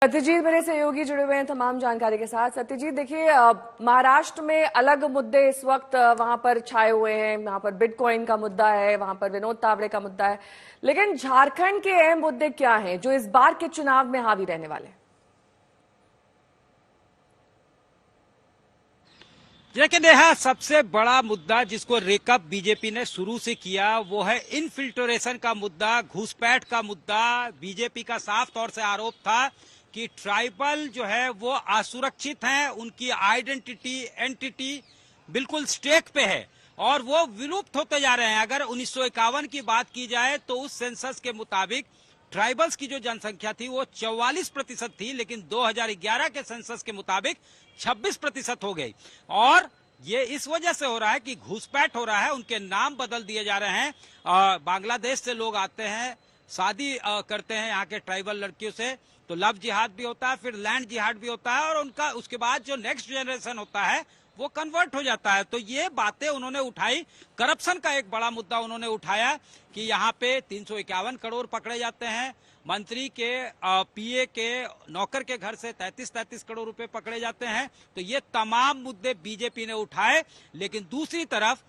सत्यजीत मेरे सहयोगी जुड़े हुए हैं तमाम जानकारी के साथ। सत्यजीत देखिए, महाराष्ट्र में अलग मुद्दे इस वक्त वहां पर छाए हुए हैं। वहां पर बिटकॉइन का मुद्दा है, वहां पर विनोद तावड़े का मुद्दा है, लेकिन झारखंड के अहम मुद्दे क्या हैं जो इस बार के चुनाव में हावी रहने वाले हैं? देखिए नेहा, सबसे बड़ा मुद्दा जिसको रेकअप बीजेपी ने शुरू से किया वो है इनफिल्ट्रेशन का मुद्दा, घुसपैठ का मुद्दा। बीजेपी का साफ तौर से आरोप था कि ट्राइबल जो है वो असुरक्षित हैं, उनकी आइडेंटिटी एंटिटी बिल्कुल स्टेक पे है और वो विलुप्त होते जा रहे हैं। अगर 1951 की बात की जाए तो उस सेंसस के मुताबिक ट्राइबल्स की जो जनसंख्या थी वो 44% थी, लेकिन 2011 के सेंसस के मुताबिक 26% हो गई। और ये इस वजह से हो रहा है कि घुसपैठ हो रहा है, उनके नाम बदल दिए जा रहे हैं। बांग्लादेश से लोग आते हैं, शादी करते हैं यहाँ के ट्राइबल लड़कियों से, तो लव जिहाद भी होता है, फिर लैंड जिहाद भी होता है और उनका उसके बाद जो नेक्स्ट जनरेशन होता है वो कन्वर्ट हो जाता है। तो ये बातें उन्होंने उठाई। करप्शन का एक बड़ा मुद्दा उन्होंने उठाया कि यहाँ पे 351 करोड़ पकड़े जाते हैं, मंत्री के पीए के नौकर के घर से 33 करोड़ रुपए पकड़े जाते हैं। तो ये तमाम मुद्दे बीजेपी ने उठाए। लेकिन दूसरी तरफ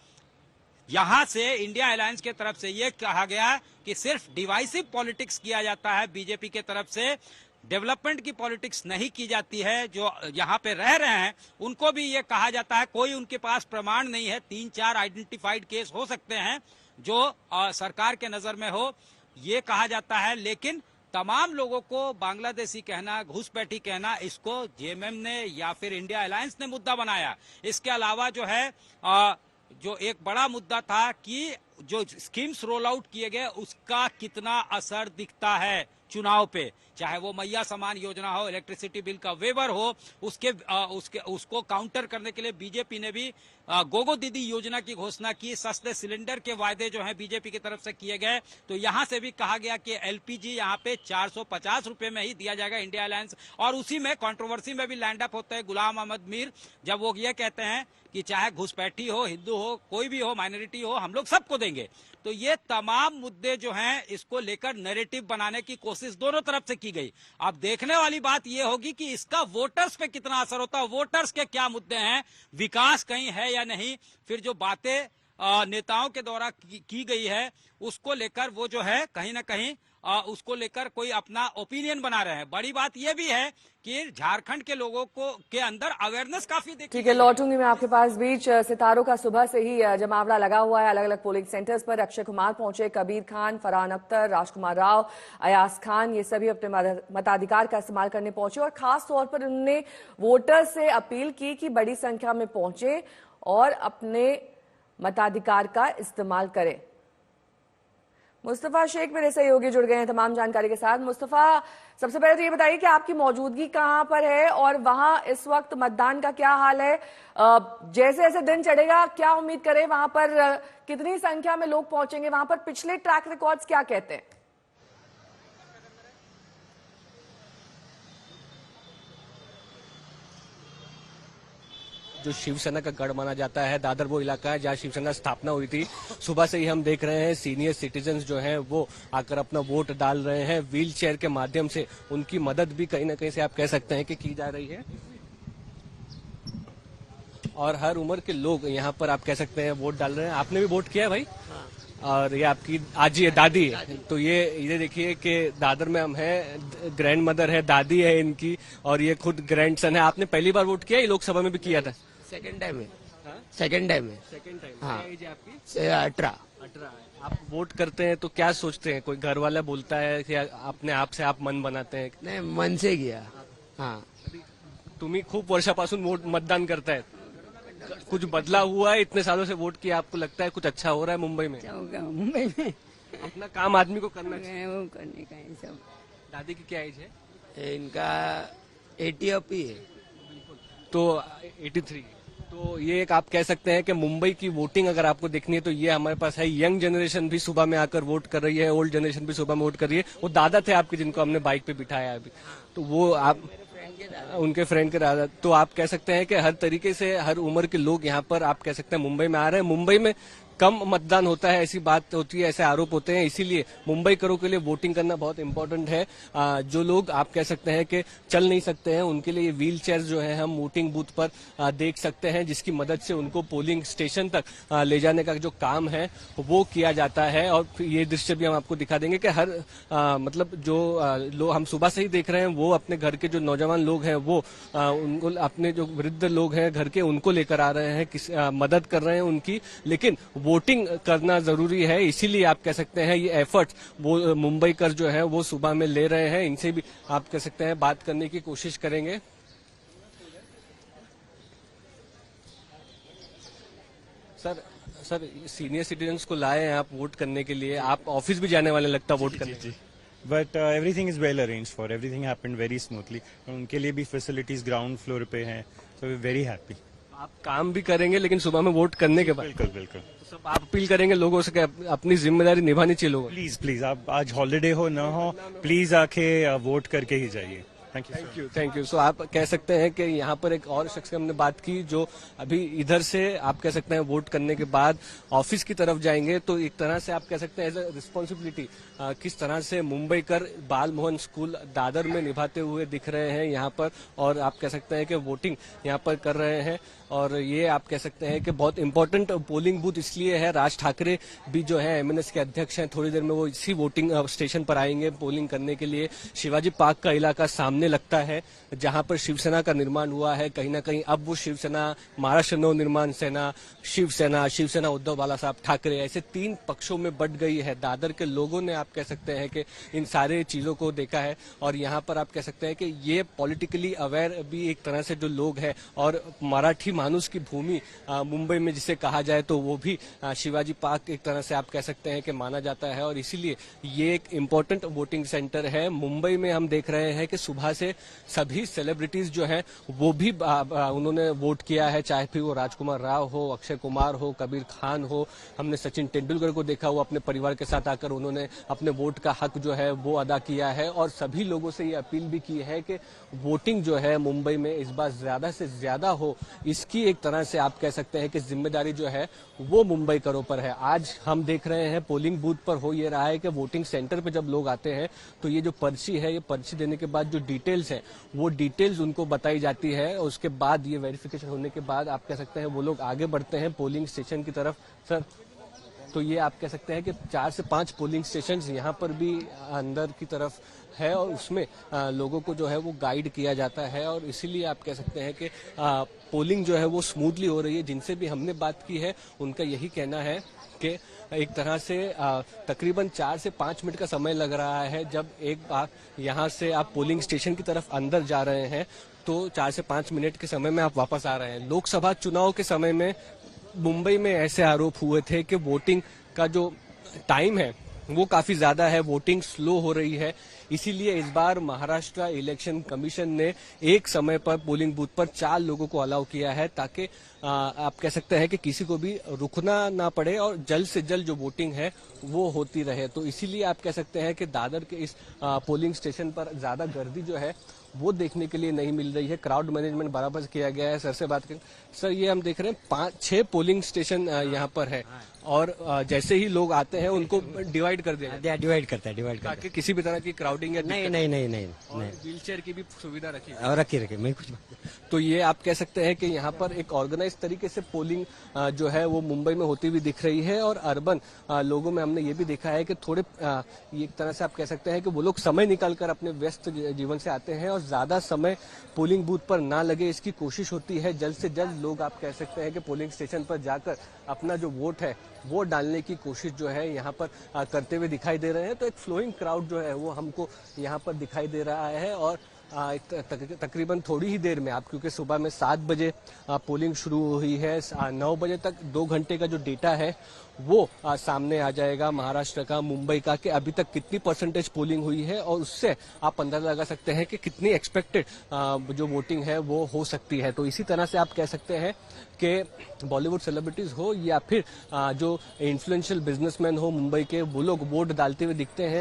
यहां से इंडिया अलायंस के तरफ से ये कहा गया कि सिर्फ डिवाइसिव पॉलिटिक्स किया जाता है बीजेपी के तरफ से, डेवलपमेंट की पॉलिटिक्स नहीं की जाती है। जो यहाँ पे रह रहे हैं उनको भी ये कहा जाता है, कोई उनके पास प्रमाण नहीं है, 3-4 आइडेंटिफाइड केस हो सकते हैं जो सरकार के नजर में हो, ये कहा जाता है। लेकिन तमाम लोगों को बांग्लादेशी कहना, घुसपैठी कहना, इसको जेएमएम ने या फिर इंडिया अलायंस ने मुद्दा बनाया। इसके अलावा जो है जो एक बड़ा मुद्दा था कि जो स्कीम्स रोल आउट किए गए उसका कितना असर दिखता है चुनाव पे, चाहे वो मैया समान योजना हो, इलेक्ट्रिसिटी बिल का वेवर हो, उसको काउंटर करने के लिए बीजेपी ने भी गोगो दीदी योजना की घोषणा की। सस्ते सिलेंडर के वायदे जो हैं बीजेपी की तरफ से किए गए। तो यहां से भी कहा गया कि एलपीजी यहां पे 450 रुपए में ही दिया जाएगा इंडिया अलायंस। और उसी में कंट्रोवर्सी में भी लैंड अप होते हैं गुलाम अहमद मीर, जब वो ये कहते हैं कि चाहे घुसपैठी हो, हिंदू हो, कोई भी हो, माइनॉरिटी हो, हम लोग सबको देंगे। तो ये तमाम मुद्दे जो हैं इसको लेकर नैरेटिव बनाने की कोशिश दोनों तरफ से की गई। अब देखने वाली बात ये होगी कि इसका वोटर्स पे कितना असर होता है, वोटर्स के क्या मुद्दे हैं, विकास कहीं है या नहीं। फिर जो बातें नेताओं के द्वारा की गई है उसको लेकर वो जो है कहीं ना कहीं उसको लेकर कोई अपना ओपिनियन बना रहे हैं। बड़ी बात यह भी है कि झारखंड के लोगों को के अंदर अवेयरनेस काफी देखी। ठीक है, लौटूंगी मैं आपके पास। बीच सितारों का सुबह से ही जमावड़ा लगा हुआ है अलग अलग पोलिंग सेंटर्स पर। अक्षय कुमार पहुंचे, कबीर खान, फरहान अख्तर, राजकुमार राव, अयाज खान, ये सभी अपने मताधिकार का इस्तेमाल करने पहुंचे और खास तौर पर उन्होंने वोटर से अपील की कि बड़ी संख्या में पहुंचे और अपने मताधिकार का इस्तेमाल करें। मुस्तफा शेख मेरे सहयोगी जुड़ गए हैं तमाम जानकारी के साथ। मुस्तफा, सबसे पहले तो ये बताइए कि आपकी मौजूदगी कहां पर है और वहां इस वक्त मतदान का क्या हाल है? जैसे जैसे दिन चढ़ेगा क्या उम्मीद करें, वहां पर कितनी संख्या में लोग पहुंचेंगे? वहां पर पिछले ट्रैक रिकॉर्ड्स क्या कहते हैं? जो शिवसेना का गढ़ माना जाता है, दादर वो इलाका है जहां शिवसेना स्थापना हुई थी। सुबह से ही हम देख रहे हैं सीनियर सिटीजन्स जो हैं वो आकर अपना वोट डाल रहे हैं। व्हील चेयर के माध्यम से उनकी मदद भी कहीं ना कहीं से आप कह सकते हैं कि की जा रही है और हर उम्र के लोग यहाँ पर आप कह सकते हैं वोट डाल रहे हैं। आपने भी वोट किया है भाई? और ये आपकी आजी है, दादी है? तो ये देखिए कि दादर में हम हैं, ग्रैंड मदर है, दादी है इनकी और ये खुद ग्रैंड सन है। आपने पहली बार वोट किया, ये लोकसभा में भी किया था? सेकंड टाइम है। सेकंड टाइम है। हाँ, 18। आप वोट करते हैं तो क्या सोचते हैं? कोई घर वाला बोलता है कि अपने आप से आप मन बनाते हैं? नाही, मन से गया। हाँ, तुम्ही खूप वर्षापासून वोट मतदान करतायत, कुछ बदला हुआ है? इतने सालों से वोट किया, आपको लगता है कुछ अच्छा हो रहा है मुंबई में? मुंबई में अपना काम आदमी को करना चाहिए। वो करने का है सब। दादी की क्या एज है? इनका 80 अप ही है। तो 83। तो ये एक आप कह सकते हैं कि मुंबई की वोटिंग अगर आपको देखनी है तो ये हमारे पास है। यंग जनरेशन भी सुबह में आकर वोट कर रही है, ओल्ड जनरेशन भी सुबह में वोट कर रही है। वो दादा थे आपके जिनको हमने बाइक पे बिठाया अभी, तो वो आप उनके फ्रेंड के दादा। तो आप कह सकते हैं कि हर तरीके से हर उम्र के लोग यहाँ पर आप कह सकते हैं मुंबई में आ रहे हैं। मुंबई में कम मतदान होता है, ऐसी बात होती है, ऐसे आरोप होते हैं। इसीलिए मुंबई करों के लिए वोटिंग करना बहुत इंपॉर्टेंट है। जो लोग आप कह सकते हैं कि चल नहीं सकते हैं, उनके लिए व्हील चेयर जो है हम वोटिंग बूथ पर देख सकते हैं, जिसकी मदद से उनको पोलिंग स्टेशन तक ले जाने का जो काम है वो किया जाता है। और ये दृश्य भी हम आपको दिखा देंगे कि हर मतलब जो लोग हम सुबह से ही देख रहे हैं, वो अपने घर के जो नौजवान लोग हैं वो उनको अपने जो वृद्ध लोग हैं घर के उनको लेकर आ रहे हैं, मदद कर रहे हैं उनकी। लेकिन वोटिंग करना जरूरी है, इसीलिए आप कह सकते हैं ये एफर्ट्स वो मुंबई कर जो है वो सुबह में ले रहे हैं। इनसे भी आप कह सकते हैं बात करने की कोशिश करेंगे। सर सीनियर सिटीजन्स को लाए हैं आप वोट करने के लिए, आप ऑफिस भी जाने वाले लगता वोट करने के लिए। But everything is well arrange for, everything happened very smoothly. उनके लिए भी फैसिलिटीज ग्राउंड फ्लोर पे हैं, सो वी वेरी हैप्पी। आप काम भी करेंगे लेकिन सुबह में वोट करने के बाद बिल्कुल बिल्कुल। तो सब आप अपील करेंगे लोगों से कि अपनी जिम्मेदारी निभानी चाहिए लोगों। प्लीज प्लीज, आप आज हॉलीडे हो ना हो, प्लीज आके वोट करके ही जाइए। Thank you. सो आप कह सकते हैं कि यहाँ पर एक और शख्स से हमने बात की जो अभी इधर से आप कह सकते हैं वोट करने के बाद ऑफिस की तरफ जाएंगे। तो एक तरह से आप कह सकते हैं एज अ रिस्पॉन्सिबिलिटी किस तरह से मुंबई कर बाल मोहन स्कूल दादर में निभाते हुए दिख रहे हैं यहाँ पर, और आप कह सकते हैं कि वोटिंग यहाँ पर कर रहे हैं। और ये आप कह सकते हैं कि बहुत इंपॉर्टेंट पोलिंग बूथ इसलिए है, राज ठाकरे भी जो है एमएनएस के अध्यक्ष हैं, थोड़ी देर में वो इसी वोटिंग स्टेशन पर आएंगे पोलिंग करने के लिए। शिवाजी पार्क का इलाका सामने लगता है जहां पर शिवसेना का निर्माण हुआ है, कहीं ना कहीं अब वो शिवसेना, महाराष्ट्र नवनिर्माण सेना, शिवसेना उद्धव बाला साहब ठाकरे, ऐसे 3 पक्षों में बट गई है। दादर के लोगों ने आप कह सकते हैं कि इन सारे चीजों को देखा है, और यहाँ पर आप कह सकते हैं कि ये पॉलिटिकली अवेयर भी एक तरह से जो लोग हैं, और मराठी मानुस की भूमि मुंबई में जिसे कहा जाए तो वो भी शिवाजी पार्क एक तरह से आप कह सकते हैं कि माना जाता है। और इसीलिए ये एक इम्पोर्टेंट वोटिंग सेंटर है। मुंबई में हम देख रहे हैं कि सुबह से सभी सेलिब्रिटीज जो हैं वो भी उन्होंने वोट किया है, चाहे फिर वो राजकुमार राव हो, अक्षय कुमार हो, कबीर खान हो। हमने सचिन तेंदुलकर को देखा, वो अपने परिवार के साथ आकर उन्होंने अपने वोट का हक जो है वो अदा किया है। और सभी लोगों से ये अपील भी की है कि वोटिंग जो है मुंबई में इस बार ज्यादा से ज्यादा हो, इसकी एक तरह से आप कह सकते हैं कि जिम्मेदारी जो है वो मुंबई करों पर है। आज हम देख रहे हैं पोलिंग बूथ पर हो ये रहा है कि वोटिंग सेंटर पे जब लोग आते हैं तो ये जो पर्ची है, ये पर्ची देने के बाद जो डिटेल्स है वो डिटेल्स उनको बताई जाती है, और उसके बाद ये वेरिफिकेशन होने के बाद आप कह सकते हैं वो लोग आगे बढ़ते हैं पोलिंग स्टेशन की तरफ। सर, तो ये आप कह सकते हैं कि 4 से 5 पोलिंग स्टेशन यहाँ पर भी अंदर की तरफ है, और उसमें लोगों को जो है वो गाइड किया जाता है। और इसीलिए आप कह सकते हैं कि पोलिंग जो है वो स्मूथली हो रही है। जिनसे भी हमने बात की है उनका यही कहना है कि एक तरह से तकरीबन 4 से 5 मिनट का समय लग रहा है। जब एक बार यहाँ से आप पोलिंग स्टेशन की तरफ अंदर जा रहे हैं तो 4 से 5 मिनट के समय में आप वापस आ रहे हैं। लोकसभा चुनाव के समय में मुंबई में ऐसे आरोप हुए थे कि वोटिंग का जो टाइम है वो काफी ज्यादा है, वोटिंग स्लो हो रही है। इसीलिए इस बार महाराष्ट्र इलेक्शन कमीशन ने एक समय पर पोलिंग बूथ पर 4 लोगों को अलाउ किया है, ताकि आप कह सकते हैं कि किसी को भी रुकना ना पड़े और जल्द से जल्द जो वोटिंग है वो होती रहे। तो इसीलिए आप कह सकते हैं कि दादर के इस पोलिंग स्टेशन पर ज्यादा गर्दी जो है वो देखने के लिए नहीं मिल रही है। क्राउड मैनेजमेंट बराबर किया गया है। सर से बात करें। सर, ये हम देख रहे हैं 5-6 पोलिंग स्टेशन यहाँ पर है, और जैसे ही लोग आते हैं उनको डिवाइड कर दिया, डिवाइड करता है ताकि किसी भी तरह की क्राउडिंग या नहीं व्हील चेयर की भी सुविधा रखी और रखी मैं कुछ। तो ये आप कह सकते हैं कि यहाँ पर एक ऑर्गेनाइज तरीके से पोलिंग जो है वो मुंबई में होती हुई दिख रही है। और अर्बन लोगों में हमने ये भी देखा है कि थोड़े एक तरह से आप कह सकते हैं कि वो लोग समय निकालकर अपने व्यस्त जीवन से आते हैं, और ज्यादा समय पोलिंग बूथ पर ना लगे इसकी कोशिश होती है। जल्द से जल्द लोग आप कह सकते हैं कि पोलिंग स्टेशन पर जाकर अपना जो वोट है वो डालने की कोशिश जो है यहाँ पर करते हुए दिखाई दे रहे हैं। तो एक फ्लोइंग क्राउड जो है वो हमको यहाँ पर दिखाई दे रहा है। और तकरीबन थोड़ी ही देर में आप, क्योंकि सुबह में 7 बजे पोलिंग शुरू हुई है, 9 बजे तक 2 घंटे का जो डेटा है वो सामने आ जाएगा महाराष्ट्र का, मुंबई का, कि अभी तक कितनी परसेंटेज पोलिंग हुई है, और उससे आप अंदाजा लगा सकते हैं कि कितनी एक्सपेक्टेड जो वोटिंग है वो हो सकती है। तो इसी तरह से आप कह सकते हैं कि बॉलीवुड सेलिब्रिटीज हो या फिर जो इन्फ्लुएंशियल बिजनेसमैन हो मुंबई के, वो लोग वोट डालते हुए दिखते हैं।